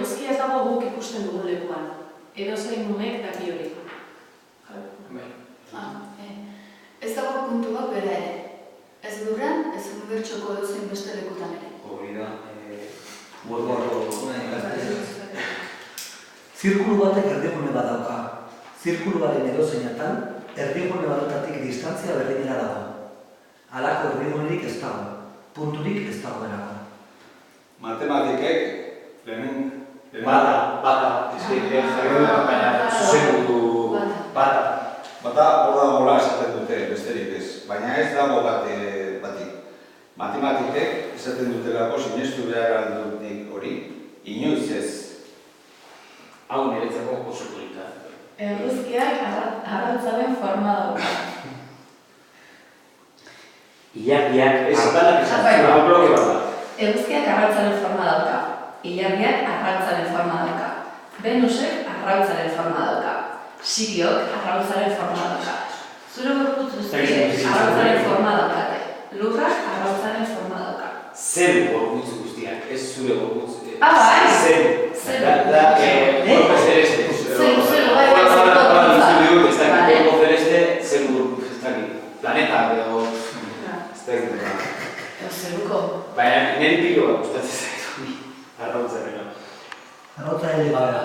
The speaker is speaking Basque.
eguzkia ez dago guk ikusten dugun lekuan. Edozein umek daki hori. Ez dago puntu bat bera ere. Ez lurran, ez unibertsoko edozein beste lekutan ere. Hori da, zirkulu batek erdigune bat dauka. Zirkuluaren edozeinatan, erdigune batetatik distantzia berdinera dago. Halako erdigunerik ez dago, punturik ez dago erako. Matematikek, lehen... Bata, baina zuzendu bata. Bata, hor da mola esaten dute, besterik ez. Baina ez dago batik. Matematikek esaten dutelako sinestu behar aldutik hori, inoiz ez. Hau niretzako oso polita. Eguzkiak arrautzaren forma dauka. Ilargiak bloke bat da. Eguzkiak arrautzaren forma dauka. Ilargiak arrautzaren forma dauka. Venusek arrautzaren forma dauka. Siriok arrautzaren forma dauka. Zure gorputz guztiek arrautzaren forma daukate. Lurrak arrautzaren forma dauka. Zeru gorputz guztiak, ez zure gorputz. Bai! Zeru. Da, gorputz celeste. Zeru, bai, Gorputz celeste, zeru gorputz, ez dakit. Planeta, edo... Ez dakit. Zeruko. Baina, niri pilo bat gustatzen zaitu. Arrautzarena. Arrautzaren gabera.